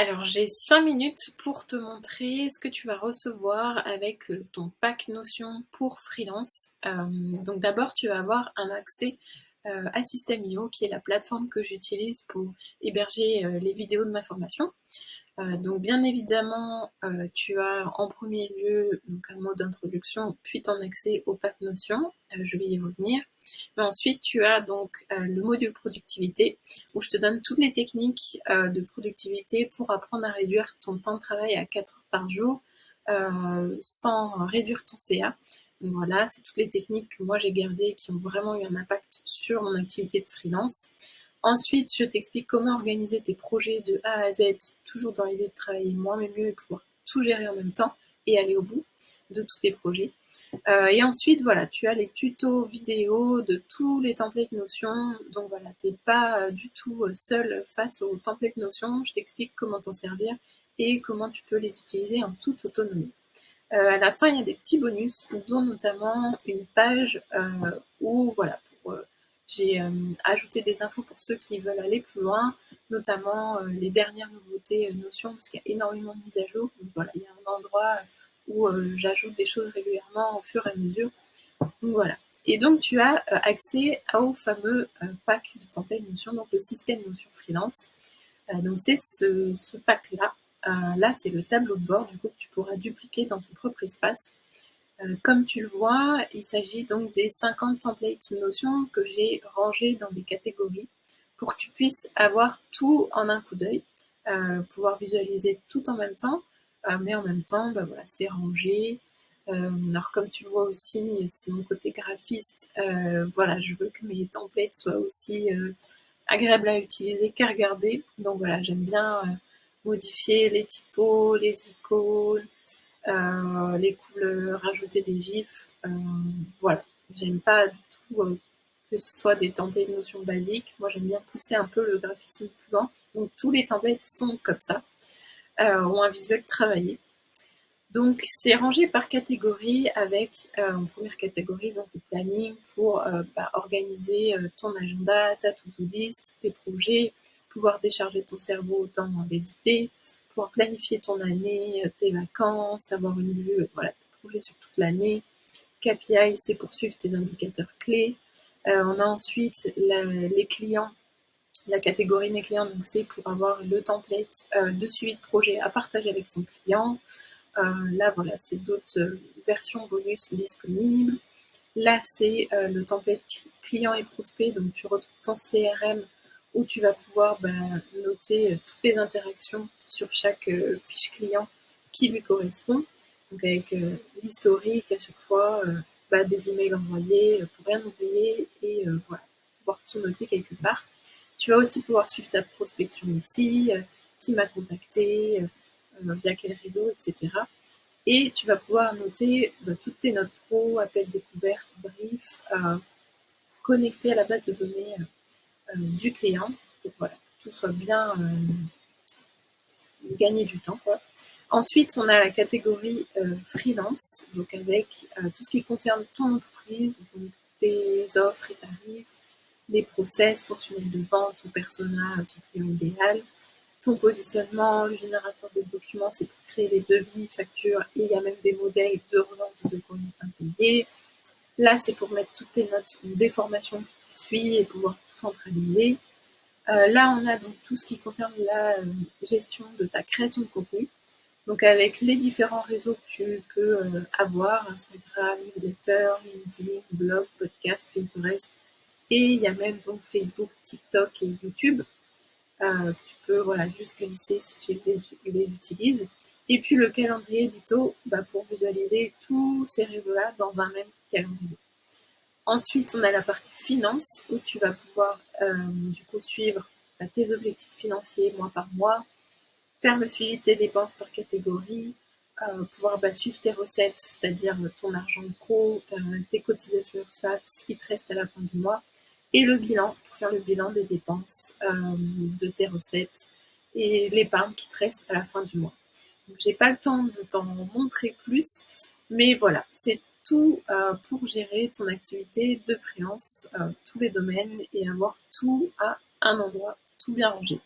Alors, j'ai 5 minutes pour te montrer ce que tu vas recevoir avec ton pack Notion pour freelance. Donc d'abord, tu vas avoir un accès à System.io, qui est la plateforme que j'utilise pour héberger les vidéos de ma formation. Donc bien évidemment, tu as en premier lieu donc un mot d'introduction, puis ton accès au pack Notion. Je vais y revenir. Mais ensuite, tu as donc le module productivité, où je te donne toutes les techniques de productivité pour apprendre à réduire ton temps de travail à 4 heures par jour sans réduire ton CA. Donc voilà, c'est toutes les techniques que moi j'ai gardées et qui ont vraiment eu un impact sur mon activité de freelance. Ensuite, je t'explique comment organiser tes projets de A à Z, toujours dans l'idée de travailler moins mais mieux et pouvoir tout gérer en même temps et aller au bout de tous tes projets. Et ensuite, voilà, tu as les tutos vidéo de tous les templates Notion. Donc voilà, t'es pas du tout seul face aux templates Notion. Je t'explique comment t'en servir et comment tu peux les utiliser en toute autonomie. À la fin, il y a des petits bonus, dont notamment une page où voilà, j'ai ajouté des infos pour ceux qui veulent aller plus loin, notamment les dernières nouveautés Notion, parce qu'il y a énormément de mises à jour. Donc voilà, il y a un endroit où j'ajoute des choses régulièrement au fur et à mesure. Donc voilà. Et donc tu as accès au fameux pack de template Notion, donc le système Notion Freelance. Donc c'est ce pack-là. Là, c'est le tableau de bord du coup, que tu pourras dupliquer dans ton propre espace. Comme tu le vois, il s'agit donc des 50 templates Notion que j'ai rangés dans des catégories pour que tu puisses avoir tout en un coup d'œil, pouvoir visualiser tout en même temps, mais en même temps, bah voilà, c'est rangé. Alors comme tu le vois aussi, c'est mon côté graphiste. Voilà, je veux que mes templates soient aussi agréables à utiliser qu'à regarder. Donc voilà, j'aime bien modifier les typos, les icônes, les couleurs, rajouter des gifs. Voilà, j'aime pas du tout que ce soit des templates de notions basiques. Moi, j'aime bien pousser un peu le graphisme plus loin. Donc tous les templates sont comme ça, ont un visuel travaillé. Donc c'est rangé par catégorie avec en première catégorie donc le planning pour organiser ton agenda, ta to-do list, tes projets, pouvoir décharger ton cerveau dans des idées, pouvoir planifier ton année, tes vacances, avoir une vue voilà, tes projets sur toute l'année. KPI, c'est poursuivre tes indicateurs clés. On a ensuite les clients, la catégorie mes clients, donc c'est pour avoir le template de suivi de projet à partager avec son client. Là, voilà, c'est d'autres versions bonus disponibles. Là, c'est le template client et prospect. Donc, tu retrouves ton CRM où tu vas pouvoir noter toutes les interactions sur chaque fiche client qui lui correspond. Donc, avec l'historique à chaque fois, des emails envoyés pour rien oublier et voilà, pouvoir tout noter quelque part. Tu vas aussi pouvoir suivre ta prospection ici, qui m'a contacté, via quel réseau, etc. Et tu vas pouvoir noter toutes tes notes pro, appels découvertes, briefs, connectés à la base de données du client. Donc voilà, que tout soit bien gagner du temps, quoi. Ensuite, on a la catégorie freelance, donc avec tout ce qui concerne ton entreprise, donc tes offres et tarifs, les process, ton tunnel de vente, ton persona, ton client idéal, ton positionnement, le générateur de documents, c'est pour créer les devis, factures, et il y a même des modèles de relance de courrier impayé. Là, c'est pour mettre toutes tes notes des formations que tu suis et pouvoir tout centraliser. Là, on a donc tout ce qui concerne la gestion de ta création de contenu. Donc avec les différents réseaux que tu peux avoir, Instagram, newsletter, LinkedIn, blog, podcast, Pinterest, et il y a même donc Facebook, TikTok et YouTube. Tu peux voilà, juste glisser si tu les utilises. Et puis le calendrier édito pour visualiser tous ces réseaux-là dans un même calendrier. Ensuite, on a la partie finance où tu vas pouvoir du coup suivre tes objectifs financiers mois par mois, faire le suivi de tes dépenses par catégorie, pouvoir suivre tes recettes, c'est-à-dire ton argent pro, tes cotisations URSSAF, ce qui te reste à la fin du mois, et le bilan, pour faire le bilan des dépenses, de tes recettes et l'épargne qui te reste à la fin du mois. Donc, j'ai pas le temps de t'en montrer plus, mais voilà, c'est tout pour gérer ton activité de freelance, tous les domaines et avoir tout à un endroit, tout bien rangé.